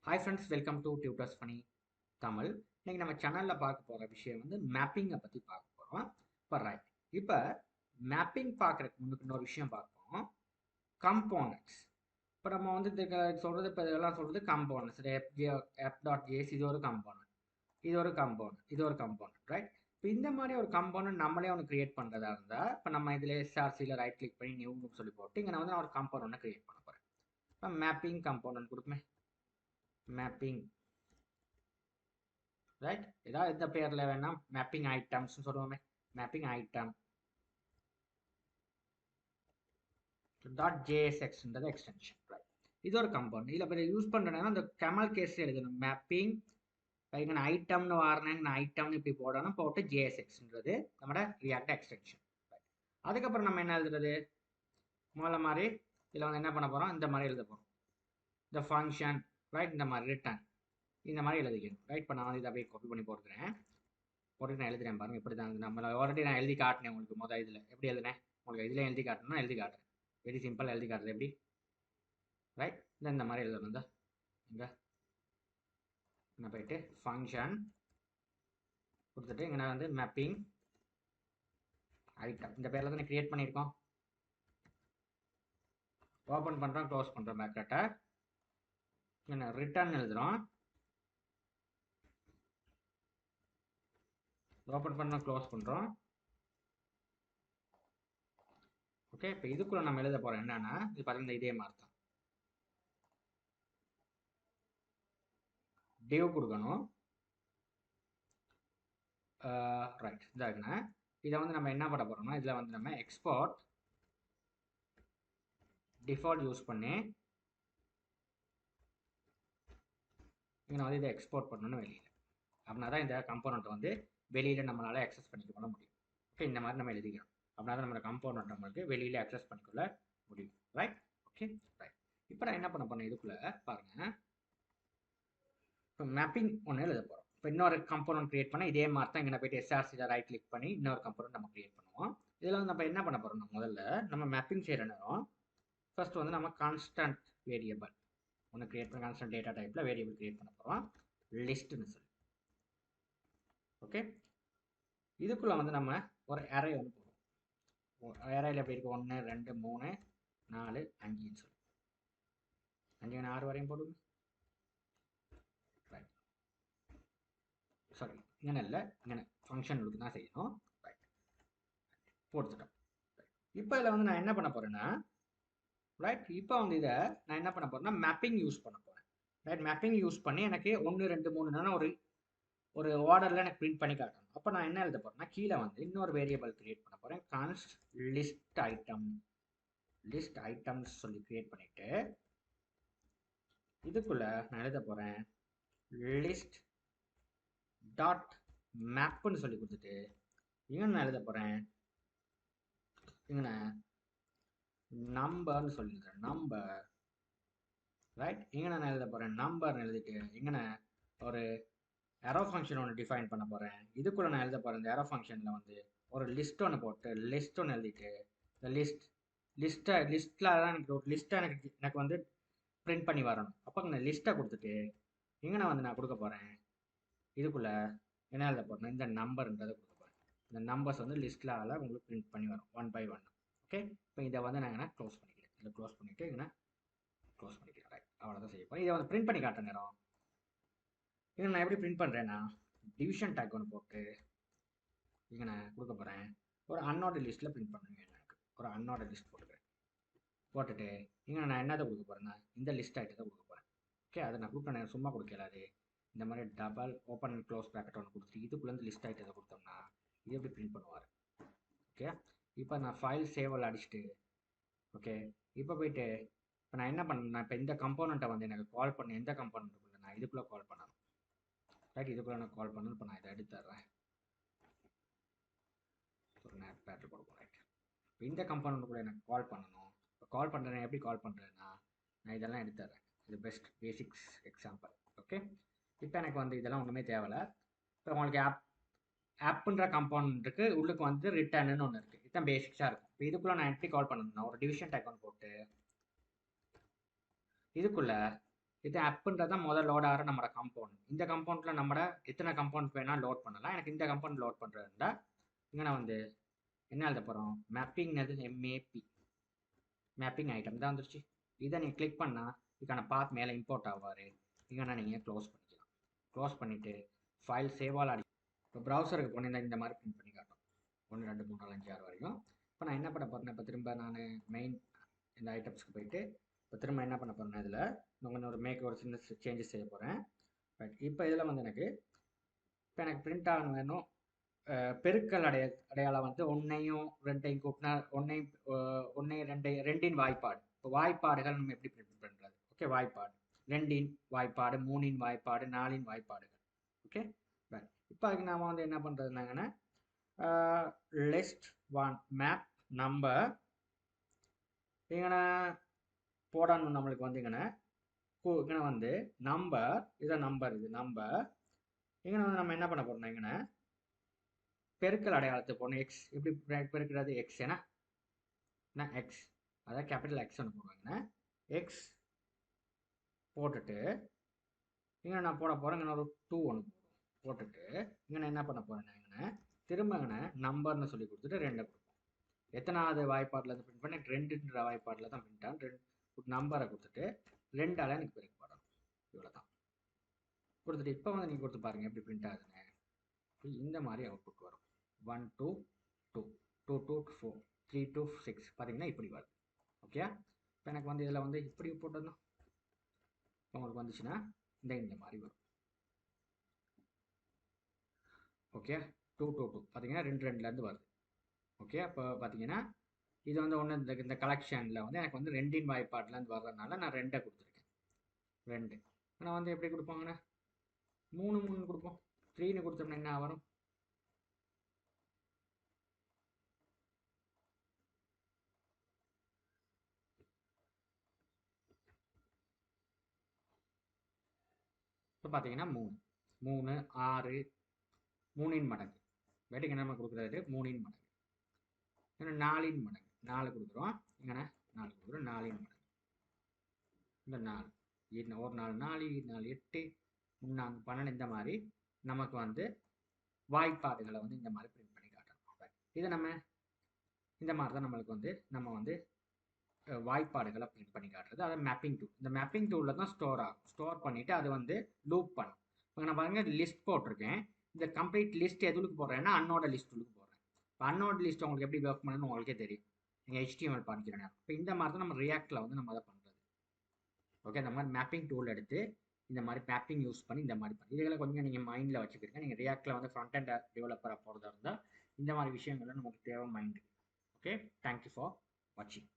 Hi friends, welcome to tutors funny Tamil. இன்னைக்கு நம்ம சேனலில் பார்க்க போகிற விஷயம் வந்து மேப்பிங்கை பற்றி பார்க்க போகிறோம். இப்போ ரைட், இப்போ மேப்பிங் பார்க்குறதுக்கு முன்னுக்கு இன்னொரு விஷயம் பார்ப்போம். கம்போனன்ட்ஸ். இப்போ நம்ம வந்து சொல்கிறது, இப்போ இதெல்லாம் சொல்கிறது கம்போனன்ட்ஸ். f.js இது ஒரு கம்போனன்ட், இது ஒரு கம்போனன்ட், இது ஒரு கம்போனன்ட், ரைட்? இப்போ இந்த மாதிரி ஒரு கம்போனன்ட் நம்மளே ஒன்று கிரியேட் பண்ணுறதா இருந்தால், இப்போ நம்ம இதில் எஸ்ஆர்சியில் ரைட் கிளிக் பண்ணி நியூன்னு சொல்லி போட்டு இங்கே நான் ஒரு கம்போனன்ட் கிரியேட் பண்ண போகிறேன். இப்போ மேப்பிங் கம்போனன்ட் கொடுக்குமே, மேப்பிங், ரைட்? ஏதாவது எந்த பேரில் வேணால் மேப்பிங் ஐட்டம்ஸ்னு சொல்லுவோமே, மேப்பிங் ஐட்டம் டாட் ஜேஎஸ்எக்ஸ்ன்றது எக்ஸ்டென்ஷன், ரைட்? இது ஒரு கம்பவுண்ட். இதில் இப்போ யூஸ் பண்ணுறேன்னா அந்த கமல் கேஸ் எழுதணும். மேப்பிங் இங்கே நான் ஐட்டம்னு வாரினேன், நான் ஐட்டம்னு இப்படி போடணும், போட்டு ஜேஎஸ்எக்ஸ்ன்றது நம்மளோட ரியாக்ட் எக்ஸ்டென்ஷன். அதுக்கப்புறம் நம்ம என்ன எழுதுறது, முதல்ல மாதிரி இதில் வந்து என்ன பண்ண போகிறோம், இந்த மாதிரி எழுத போகிறோம். இந்த ஃபங்க்ஷன், ரைட்? இந்த மாதிரி ரிட்டர்ன், இந்த மாதிரி எழுதிக்கணும், ரைட்? இப்போ நான் வந்து இதை அப்படியே காப்பி பண்ணி போட்டுக்கிறேன். போட்டு நான் எழுதுறேன் பாருங்க. இப்படி தான் நம்ம ஆல்ரெடி நான் எழுதி காட்டினேன் உங்களுக்கு. முதல் இதில் எப்படி எழுதுனேன் உங்களுக்கு, இதில் எழுதி காட்டணும்னா எழுதி காட்டுறேன். வெரி சிம்பிள், எழுதி காட்டுறது எப்படி, ரைட்? இந்த மாதிரி எழுதணும். தான் இங்கே என்ன போயிட்டு ஃபங்க்ஷன் கொடுத்துட்டு இங்கே நான் வந்து மேப்பிங் ஐட்டம் இந்த பேரில் தானே கிரியேட் பண்ணியிருக்கோம். ஓப்பன் பண்ணுறோம், க்ளோஸ் பண்ணுறோம், பேக்கெட்டை இங்கே ரிட்டர்ன் எழுதுகிறோம். ஓப்பன் பண்ணோம், க்ளோஸ் பண்ணுறோம். ஓகே, இப்போ இதுக்குள்ளே நம்ம எழுத போகிறோம் என்னன்னா, இது பார்த்தீங்கன்னா இதே மாதிரி தான் டிவ் கொடுக்கணும், ரைட்? இதாகுங்க. இதை வந்து நம்ம என்ன பண்ண போகிறோம்னா, இதில் வந்து நம்ம எக்ஸ்போர்ட் டிஃபால்ட் யூஸ் பண்ணி இங்கே வந்து இதை எக்ஸ்போர்ட் பண்ணணும் வெளியில். அப்படின்னா தான் இந்த கம்போனண்ட்டை வந்து வெளியில் நம்மளால் அக்சஸ் பண்ணிக்க பண்ண முடியும். ஓகே, இந்த மாதிரி நம்ம எழுதிக்கிறோம். அப்படின்னா தான் நம்ம கம்போனண்ட் நம்மளுக்கு வெளியில் அக்சஸ் பண்ணிக்கொள்ள முடியும், ரைட்? Okay, right. இப்போ நான் என்ன பண்ண போறேன், இதுக்குள்ளே பாருங்கள். இப்போ மேப்பிங் ஒன்று எழுத போகிறோம். இப்போ இன்னொரு கம்போனண்ட் கிரியேட் பண்ணால் இதே மாதிரி தான் இங்கே போய்ட்டு எஸ்ஆர்சியில் ரைட் கிளிக் பண்ணி இன்னொரு கம்போனண்ட் நம்ம கிரியேட் பண்ணுவோம். இதில் வந்து நம்ம என்ன பண்ண போகிறோம், முதல்ல நம்ம மேப்பிங் செய்கிற நேரம் ஃபர்ஸ்ட் வந்து நம்ம கான்ஸ்டன்ட் வேரியபிள் ஒன்று கிரியேட் பண்ண, கான்ஸ்டன்ட் டேட்டா டைப்பில் வேரியபிள் கிரியேட் பண்ண போகிறோம், லிஸ்ட்னு சொல்லி. ஓகே, இதுக்குள்ளே வந்து நம்ம ஒரு அரே வந்து போடுவோம். அரேயில் எப்படி இருக்கு, 1 2 3 4 5ன்னு சொல்லி 5 6 வரையும் போடுவோம், ரைட்? சாரி, இங்கே இல்லை, இங்கே ஃபங்க்ஷனுக்கு தான் செய்யணும், ரைட்? போட்டுட்டோம். இப்போ இதில் வந்து நான் என்ன பண்ண போகிறேன்னா, ரைட், இப்போ வந்து இதை நான் என்ன பண்ண போகிறேன்னா மேப்பிங் யூஸ் பண்ண போகிறேன், ரைட்? மேப்பிங் யூஸ் பண்ணி எனக்கு 1 2 3 ஒரு ஆர்டரில் எனக்கு பிரிண்ட் பண்ணி காட்டணும். அப்போ நான் என்ன எழுத போகிறேன்னா, கீழே வந்து இன்னொரு வேரியபிள் கிரியேட் பண்ண போகிறேன், கான்ஸ்ட் லிஸ்ட் ஐட்டம்ஸ் சொல்லி கிரியேட் பண்ணிவிட்டு இதுக்குள்ளே நான் எழுத போகிறேன் லிஸ்ட் டாட் மேப்புன்னு சொல்லி கொடுத்துட்டு இங்கே நான் எழுத போகிறேன் இங்கே நம்பர்னு சொல்லியிருக்கேன், நம்பர், ரைட்? இங்கே நான் எழுத போகிறேன் நம்பர்னு எழுதிட்டு இங்கே ஒரு ஏரோ ஃபங்க்ஷன் ஒன்று டிஃபைன் பண்ண போகிறேன். இதுக்குள்ளே நான் எழுத போகிறேன், இந்த ஏரோ ஃபங்க்ஷனில் வந்து ஒரு லிஸ்ட் ஒன்று போட்டு லிஸ்ட் ஒன்று எழுதிட்டு இந்த லிஸ்ட்டில் தான் எனக்கு ஒரு லிஸ்ட்டை எனக்கு வந்து பிரிண்ட் பண்ணி வரணும். அப்போ இந்த லிஸ்ட்டை கொடுத்துட்டு இங்கே நான் கொடுக்க போகிறேன், இதுக்குள்ளே என்ன எழுத போகிறேன், இந்த நம்பர்ன்றதை கொடுக்க போகிறேன். இந்த நம்பர்ஸ் வந்து லிஸ்ட்டில் உங்களுக்கு பிரிண்ட் பண்ணி வரும் 1 by 1. ஓகே, இப்போ இதை வந்து நான் என்ன க்ளோஸ் பண்ணிக்கிறேன், இதை க்ளோஸ் பண்ணிவிட்டு இங்கே க்ளோஸ் பண்ணிக்கிறேன், ரைட்? அவ்வளோதான் செய்ய போகிறேன். இதை வந்து பிரிண்ட் பண்ணி காட்டுற நேரம் இதை நான் எப்படி பிரிண்ட் பண்ணுறேன்னா, டிவிஷன் டேக் ஒன்று போட்டு இங்கே நான் கொடுக்க போகிறேன், ஒரு அன்ஆர்டர் லிஸ்ட்டில் பிரிண்ட் பண்ணுவேன். எனக்கு ஒரு அன்ஆர்டர் லிஸ்ட் போட்டுட்டு இங்கே நான் என்னதை கொடுக்க போகிறேன்னா இந்த லிஸ்ட் ஐட்டத்தை கொடுக்க போகிறேன். ஓகே, அதை நான் கொடுக்க சும்மா கொடுக்கலாது, இந்த மாதிரி double open and close bracket ஒன்று கொடுத்துட்டு இதுக்குள்ளேருந்து லிஸ்ட் ஐட்டத்தை கொடுத்தோம்னா இது எப்படி பிரிண்ட் பண்ணுவார். ஓகே, இப்போ நான் ஃபைல் சேவல் அடிச்சுட்டு, ஓகே, இப்போ போயிட்டு இப்போ நான் என்ன பண்ணேன், இப்போ இந்த கம்போனண்ட்டை வந்து எனக்கு கால் பண்ண, எந்த கம்போனண்ட்டுக்குள்ளே நான் இதுக்குள்ளே கால் பண்ணணும், ரைட்? இதுக்குள்ளே நான் கால் பண்ணணும். இப்போ நான் இதை எடுத்துறேன், ஒரு நேட் பேட்டர் கொடுக்கும், ரைட்? இப்போ இந்த கம்போனண்ட்டுக்குள்ளே எனக்கு கால் பண்ணணும். இப்போ கால் பண்ணுறேன், எப்படி கால் பண்ணுறேன்னா நான் இதெல்லாம் எடுத்துறேன், இது பெஸ்ட் பேசிக்ஸ் எக்ஸாம்பிள். ஓகே, இப்போ எனக்கு வந்து இதெல்லாம் ஒன்றுமே தேவையில்லை. இப்போ உங்களுக்கு ஆப்புன்ற கம்பவுண்டுக்கு உள்ளுக்கு வந்து ரிட்டர்னு ஒன்று இருக்குது, இதுதான் பேசிக்ஸாக இருக்கும். இப்போ இதுக்குள்ளே நான் எப்படி கால் பண்ணணும்னா ஒரு டிவிஷன் டேக் ஒன்று போட்டு இதுக்குள்ளே இது ஆப்ன்றது தான் முதல் லோட் ஆகிற நம்மளோட கம்பவுண்ட். இந்த கம்பவுண்டில் நம்மட எத்தனை கம்பவுண்ட் வேணால் லோட் பண்ணலாம். எனக்கு இந்த கம்பவுண்ட் லோட் பண்ணுறதுண்டா இங்கே நான் வந்து என்ன எழுத போகிறோம், மேப்பிங்னது எம்ஏபி மேப்பிங் ஐட்டம் தான் வந்துருச்சு. இதை நீங்கள் கிளிக் பண்ணால் இதுக்கான பாத் மேலே இம்போர்ட் ஆவார். இங்கே நீங்கள் க்ளோஸ் பண்ணிக்கலாம். க்ளோஸ் பண்ணிவிட்டு ஃபைல் சேவால் அடி. இப்போ ப்ரௌசருக்கு போனீங்கன்னா இந்த மாதிரி பிரிண்ட் பண்ணி காட்டும் 1 2 3 4 5 6 வரைக்கும். இப்போ நான் என்ன பண்ண போகிறேன்னா, இப்போ திரும்ப நான் மெயின் இந்த ஐட்டம்ஸ்க்கு போயிட்டு இப்போ திரும்ப என்ன பண்ண போகிறேன்னா, இதில் ஒரு மேக் ஒரு சின்ன சேஞ்சஸ் செய்ய போகிறேன். பட் இப்போ இதில் வந்து எனக்கு இப்போ எனக்கு பிரிண்ட் ஆகணும் வேணும். பெருக்கல் அடையாளம் வந்து 1ஐயும் 2ஐயும் கூட்டினா 1 2 வாய்ப்பாடு. இப்போ வாய்ப்பாடுகள் நம்ம எப்படி பிரிண்ட் பண்ணுறது? ஓகே, வாய்ப்பாடு 2 வாய்ப்பாடு, 3 வாய்ப்பாடு, 4 வாய்ப்பாடுகள். Okay, right. இப்போ அதுக்கு நாம் வந்து என்ன பண்ணுறதுனாங்கன்னா லிஸ்ட் ஒன் மேப் நம்பர் இங்கே போடணும். நம்மளுக்கு வந்து இங்கே வந்து நம்பர் இதை நம்பர் இது நம்பர் இங்கே வந்து நம்ம என்ன பண்ண போகிறோம்னா இங்கே பெருக்கல் அடையாளத்தை போடணும். எக்ஸ் எப்படி பெருக்கிறது? எக்ஸ் ஏன்னா எக்ஸ் அதாவது கேபிட்டல் எக்ஸ் ஒன்று போடுவாங்கன்னா எக்ஸ் போட்டுட்டு இங்கே நான் போட போகிறேன். இங்கே ஒரு 2 ஒன்று போட்டுட்டு இங்கே நான் என்ன பண்ண போகிறேன்னா இங்கே திரும்ப இங்கே நம்பர்னு சொல்லி கொடுத்துட்டு 2 கொடுப்போம். எத்தனாவது வாய்ப்பாட்டில் இருந்து பிரிண்ட் பண்ண 2ன்ற வாய்ப்பாட்டில் தான் பிரிண்ட் ஆகும். 2 நம்பரை கொடுத்துட்டு 2ஆல் எனக்கு பெருக்கப்படணும். இவ்வளோ தான் கொடுத்துட்டு இப்போ வந்து நீங்கள் கொடுத்து பாருங்கள் எப்படி பிரிண்ட் ஆகுதுன்னு. இந்த மாதிரி அவுட்புட் வரும். 1 2 2 2 2 4 3 2 6 பார்த்தீங்கன்னா இப்படி வருது. ஓகே, இப்போ எனக்கு வந்து இதில் வந்து இப்படி போட்டோம்னா உங்களுக்கு வந்துச்சுன்னா இந்த மாதிரி வரும். ஓகே, 2 2 2 பார்த்தீங்கன்னா 2 2லேருந்து வருது. ஓகே, அப்போ பார்த்தீங்கன்னா இது வந்து ஒன்று இந்த கலெக்ஷனில் வந்து எனக்கு வந்து 2 வாய்ப்பாட்டிலேருந்து வர்றதுனால நான் 2 கொடுத்துருக்கேன். 2 ஆனால் வந்து எப்படி கொடுப்பாங்கன்னா 3 3 கொடுப்போம். 3ன்னு கொடுத்தோம்னா என்ன வரும்? இப்போ பார்த்தீங்கன்னா 3 3 6 3 மடங்கு வேட்டுக்கு நம்ம கொடுக்குறது 3 மடங்கு. ஏன்னா 4 மடங்கு 4 கொடுக்குறோம். இங்கே 4 கொடுக்குறோம். 4 மடங்கு இந்த 4 ஒரு 4 4 4 8 3 12 இந்த மாதிரி நமக்கு வந்து வாய்ப்பாடுகளை வந்து இந்த மாதிரி பிரிண்ட் பண்ணி காட்டணும். இதை நம்ம இந்த மாதிரி தான் நம்மளுக்கு வந்து நம்ம வந்து வாய்ப்பாடுகளை பிரிண்ட் பண்ணி காட்டுறது. அதை மேப்பிங் டூல். இந்த மேப்பிங் டூலில் தான் ஸ்டோர் ஆகும். ஸ்டோர் பண்ணிவிட்டு அது வந்து லூப் பண்ணும். இப்போ நான் பாருங்க லிஸ்ட் போட்டிருக்கேன். இந்த கம்ப்ளீட் லிஸ்ட் எதுக்கு போடுறேன்னா அன்னோட லிஸ்ட்டுக்கு போடுறேன். இப்போ அன்னோட லிஸ்ட் உங்களுக்கு எப்படி ஒர்க் பண்ணணும்னு உங்களுக்கே தெரியும். நீங்கள் HTML படிக்கிறேன். இப்போ இந்த மாதிரி தான் நம்ம ரியாக்டில் வந்து நம்ம அதை பண்ணுறது. ஓகே, இந்த மாதிரி மேப்பிங் டூல் எடுத்து இந்த மாதிரி மேப்பிங் யூஸ் பண்ணி இந்த மாதிரி பண்ணி இதுகளை கொஞ்சம் நீங்கள் மைண்டில் வச்சுக்கிறீங்க. நீங்கள் ரியாக்டில் வந்து ஃப்ரண்ட் அண்ட் டெவலப்பராக போகிறதா இருந்தால் இந்த மாதிரி விஷயங்கள்லாம் நமக்கு தேவை மைண்டு. ஓகே, தேங்க்யூ ஃபார் வாட்சிங்.